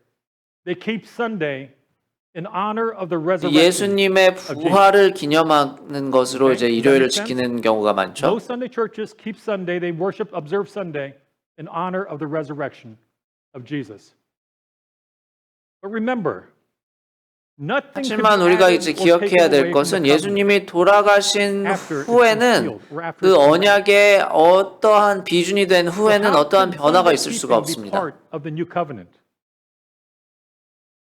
they keep Sunday in honor of the resurrection. 예수님의 부활을 기념하는 것으로 이제 일요일을 지키는 경우가 많죠. Most Sunday churches keep Sunday, they observe Sunday in honor of the resurrection of Jesus. But remember, nothing can 하지만 be 우리가 added 이제 or 기억해야 taken away 될 from 것은 the covenant 예수님이 돌아가신 after it's 후에는 fulfilled or after 그 it's fulfilled. 언약에 어떠한 비준이 된 So 후에는 how 어떠한 can 변화가 Sunday 있을 수가 keeping be 없습니다. part of the new covenant?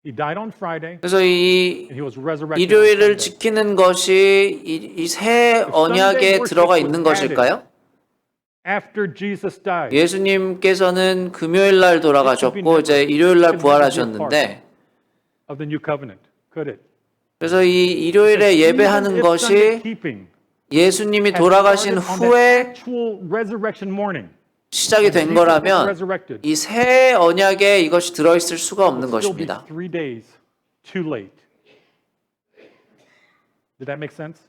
He died on Friday 그래서 이 and he was resurrected on 일요일을 Sunday. 지키는 것이 이 새 언약에 들어가 있는 것일까요? After Jesus died. 예수님께서는 금요일 날 돌아가셨고 이제 일요일 날 부활하셨는데 of the new covenant. Could it? 그래서 이 일요일에 예배하는 것이 예수님이 돌아가신 후에 시작이 된 거라면 이 새 언약에 이것이 들어있을 수가 없는 것입니다. Did that make sense?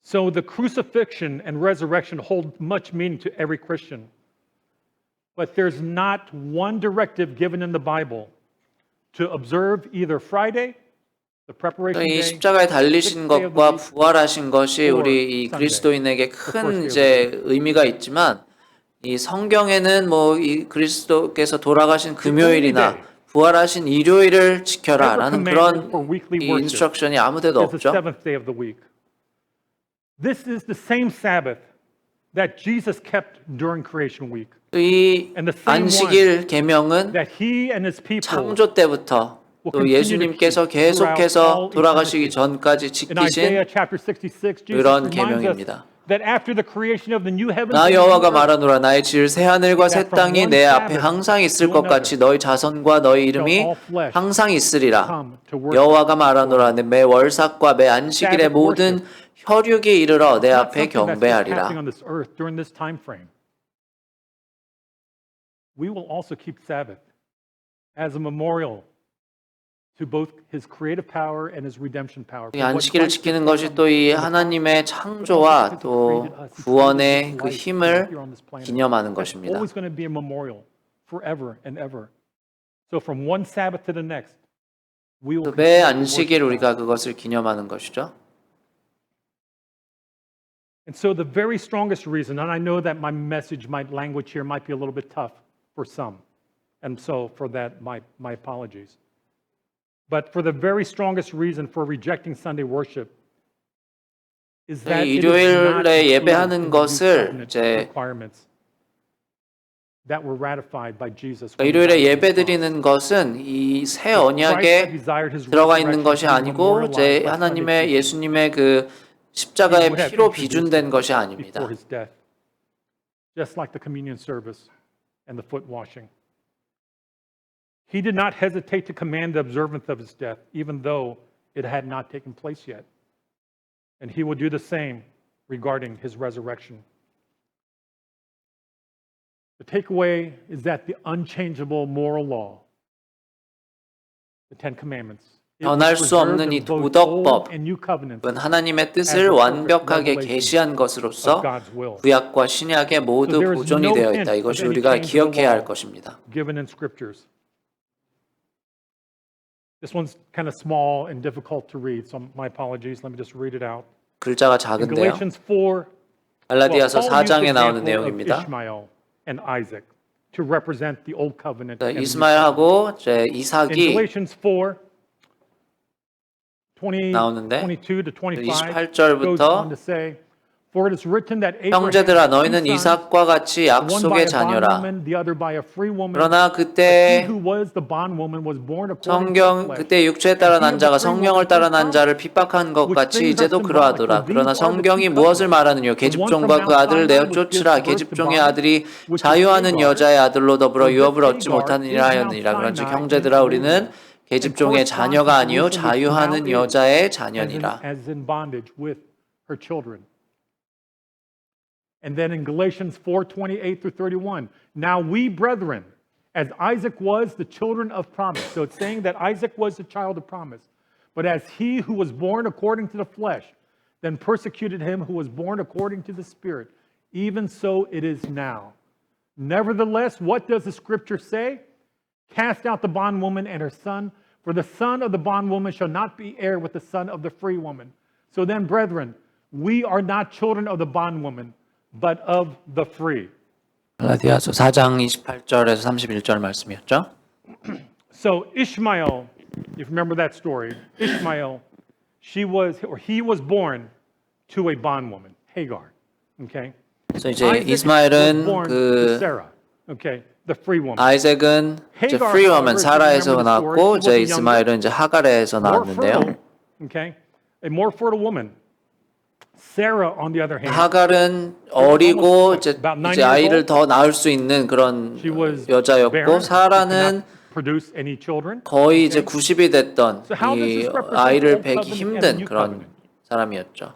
So the crucifixion and resurrection hold much meaning to every Christian. But there's not one directive given in the Bible to observe either Friday, the preparation 이 day, 십자가에 달리신 sixth day of the 것과 week, 부활하신 것이 or 우리 이 Sunday, 그리스도인에게 the first 큰 day of the 이제 week. 의미가 있지만 이 성경에는 뭐 이 그리스도께서 돌아가신 금요일이나 부활하신 일요일을 지켜라라는 그런 이 인스트럭션이 아무데도 is the 없죠. seventh day of the week. This is the same Sabbath that Jesus kept during creation week. 이 안식일 계명은 That he and his people 창조 때부터 또 예수님께서 계속해서 돌아가시기 전까지 in 지키신 Isaiah chapter 66, Jesus 그런 reminds us 계명입니다. that after the creation of the new heavens 나 and 여호와가 new earth, 말하노라 나의 지을 새 하늘과 새 땅이 내 앞에 항상 있을 것 같이 너희 자손과 너희 이름이 항상 있으리라. 여호와가 말하노라 매 월삭과 매 안식일의 모든 혈육이 이르러 내 it's not 앞에 something that's just 경배하리라. happening on this earth during this time frame. We will also keep Sabbath as a memorial to both his creative power and his redemption power. 이 안식일을 지키는 것이 또 이 하나님의 창조와 또 구원의 그 힘을 기념하는 것입니다. Always going to be a memorial forever and ever. So from one Sabbath to the next, we will 매 안식일 우리가 그것을 기념하는 것이죠. And so the very strongest reason, and I know that my message, my language here might be a little bit tough for some, and so for that, my apologies. But for the very strongest reason for rejecting Sunday worship is that it is not 일요일에 included 예배하는 in the New 것을 Covenant 이제 requirements that were ratified by Jesus. 일요일에 예배드리는 것은 이 새 언약에 들어가 있는 것이 아니고 이제 하나님의 예수님의 그 십자가의 피로 비준된 것이 아닙니다. Before his death, just like the communion service and the foot washing. He did not hesitate to command the observance of his death, even though it had not taken place yet. And he will do the same regarding his resurrection. The takeaway is that the unchangeable moral law, the Ten Commandments, 변할 수 없는 이 도덕법은 하나님의 뜻을 완벽하게 계시한 것으로서 구약과 신약에 모두 보존이 되어 있다. 이것이 우리가 기억해야 할 것입니다. Given in scriptures. This one's kind of small and difficult to read, so my apologies. Let me just read it out. 글자가 In 작은데요. Galatians 4, 갈라디아서 Paul used the 4장에 나오는 example of 내용입니다. Ishmael and Isaac to represent the old covenant. and the new 이스마엘하고 in 이삭이 Galatians 4, 20, 나오는데 22 to 25 28절부터 goes on to say, For it is written that Abraham 형제들아 had two 너희는 sons, 이삭과 같이 one by 약속의 a 자녀라. bondwoman, the other by a free woman. 그러나 But he 그때 who was the bondwoman was born according to the 성경 flesh. 그때 육체에 따라 난 자가 성령을 따라 난 자를 핍박한 것 같이 이제도 그러하더라. 그러나 성경이 무엇을 말하느냐? 계집종과 그 아들을 내어 쫓으라. 계집종의 아들이 자유하는 여자의 아들로 더불어 유업을 얻지 못하느니라 하였느니라. 그런즉 형제들아 우리는 계집종의 자녀가 아니요 자유하는 여자의 자녀니라. As in bondage with her children. And then in Galatians 4:28 through 31, now we brethren, as Isaac was the children of promise. So it's saying that Isaac was the child of promise. But as he who was born according to the flesh, then persecuted him who was born according to the Spirit, even so it is now. Nevertheless, what does the scripture say? Cast out the bondwoman and her son, for the son of the bondwoman shall not be heir with the son of the free woman. So then, brethren, we are not children of the bondwoman, but of the free. 갈라디아서 4장 28절에서 31절 말씀이었죠. So Ishmael, if you remember that story, Ishmael, he was born to a bondwoman, Hagar. Okay? 그래서 이제 Isaac was 이스마엘은 born to 그 Sarah, okay, the free woman. 아이색은 이제 프리워먼 사라에서 나왔고 이제 이스마엘은 이제 하갈에서 More 나왔는데요. fertile, okay, a more fertile woman. Sarah, on the other hand, 하갈은 어리고 이제 아이를 더 낳을 수 있는 그런 she was 여자였고 barren, 사라는 could not produce any children. 거의 이제 90이 됐던 So how does 이 this represent 아이를 Old 배기 Covenant and 힘든 New 그런 Covenant? 사람이었죠.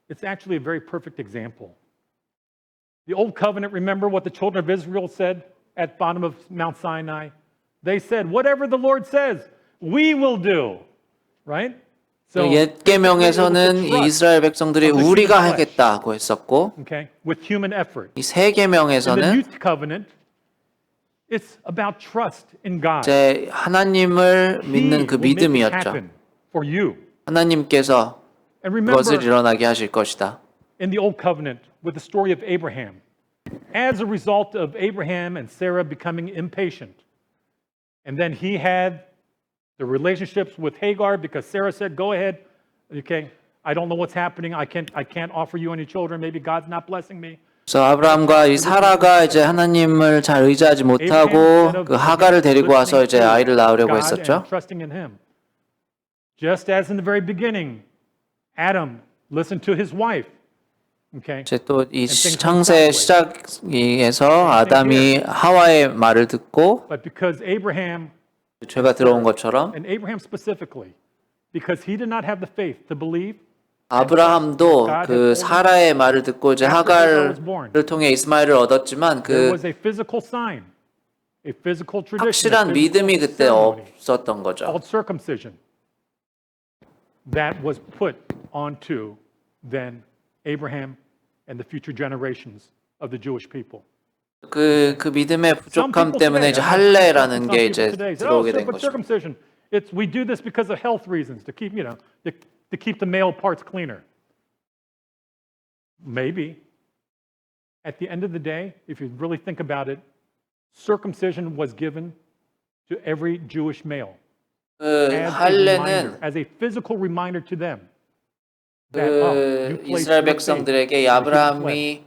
It's actually a very perfect example. The Old Covenant, remember what the children of Israel said at bottom of Mount Sinai? They said, whatever the Lord says, we will do, right? So 옛 계명에서는 이 이스라엘 백성들이 우리가 하겠다고 했었고, okay, with human effort. 이 새 In the New 계명에서는 Covenant, it's about trust in God. 이제 하나님을 He 믿는 그 will make it 믿음이었죠. happen for you. 하나님께서 And remember, 그것을 일어나게 하실 것이다. in the Old Covenant, with the story of Abraham, as a result of Abraham and Sarah becoming impatient, and then he had the relationships with Hagar because Sarah said, "Go ahead, okay. I don't know what's happening. I can't offer you any children. Maybe God's not blessing me." 그래서 아브라함과 이 사라가 이제 하나님을 잘 의지하지 못하고 그 하가를 데리고 와서 이제 아이를 낳으려고 했었죠. Trusting in him. Just as in the very beginning, Adam listened to his wife. Okay. 이제 또 이 창세 시작에서 아담이 하와의 말을 듣고 But because Abraham 죄가 들어온 것처럼 and Abraham specifically, because he did not have the faith to believe, 아브라함도 그 사라의 말을 듣고 이제 하갈을 통해 이스마엘을 얻었지만 there 그 was a physical sign, a physical tradition, 확실한 a 믿음이 physical 그때 ceremony 없었던 거죠. called circumcision that was put onto then Abraham and the future generations of the Jewish people. 그 믿음의 Some 부족함 people 때문에 today, 이제 some 할례라는 게 people 이제 today say, 들어오게 된 but 것입니다. circumcision, we do this because of health reasons to keep, to keep the male parts cleaner. Maybe. At the end of the day, if you really think about it, circumcision was given to every Jewish male 그 as a 할례는 reminder, as a physical reminder to them that 그 you placed 이스라엘 your faith 백성들에게 in the human 아브라함이 flesh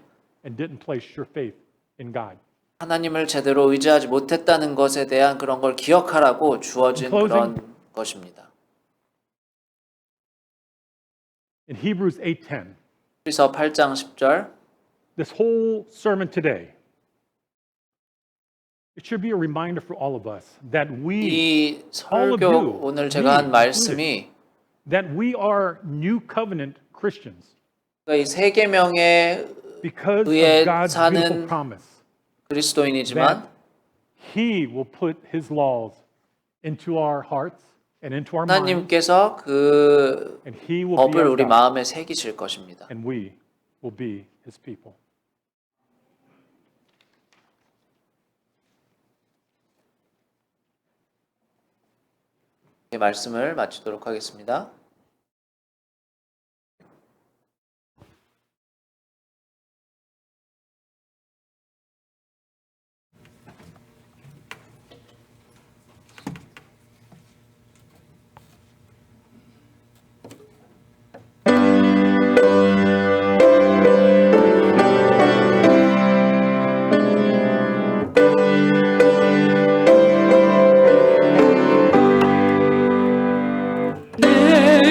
and didn't place your faith in God. 하나님을 제대로 의지하지 못했다는 것에 대한 그런 걸 기억하라고 주어진 In closing, 그런 것입니다. In Hebrews 8:10, 히브리서 8장 10절 this whole sermon today, it should be a reminder for all of us that we, 이 all of 설교 you, 오늘 me 제가 한 included, 말씀이 that we are new covenant Christians 이 세 계명에 because 의해 of God's 사는 beautiful promise 그리스도인이지만 that He will put His laws into our hearts and into our minds, 하나님께서 그 and He will be 법을 our 우리 God, 마음에 새기실 것입니다. and we will be His people. 이 말씀을 마치도록 하겠습니다. 내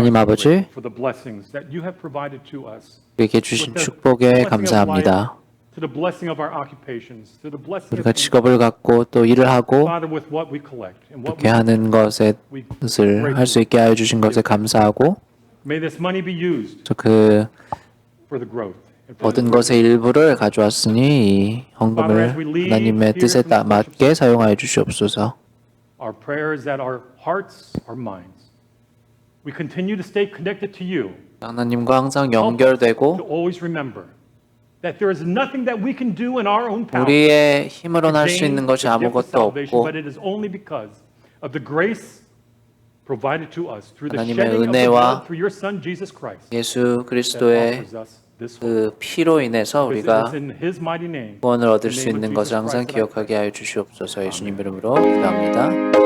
하나님 아버지, for the blessings that you have provided to us. 우리에게 주신 축복에 감사합니다. To the blessing of our occupations, to the blessing 우리가 of 직업을 갖고 또 일을 하고 Father, with what we collect and what 이렇게 하는 것을 할 수 있게 하여 주신 것에 감사하고 may this money be used 또 그 for the growth. and for the 얻은 것의 일부를 가져왔으니 이 헌금을 하나님의 뜻에 맞게 사용하여 주시옵소서. Our prayer is that our hearts, our minds, we continue to stay connected to you. 하나님과 항상 To 연결되고 always remember that there is nothing that we can do in our own power. 우리의 힘으로는 할 수 gain 있는 것이 the gift of 아무것도 salvation, 없고 but it is only because of the grace provided to us through the 하나님의 shedding of the 은혜와 blood through your Son Jesus Christ. 예수 That 그리스도의 offers us this hope. 그 피로 인해서 Because 우리가 it is in His mighty name, 구원을 얻을 in the 수 name of 있는 Jesus 것을 항상 Christ, that I 기억하게 하여 주시옵소서. 예수님 이름으로 기도합니다.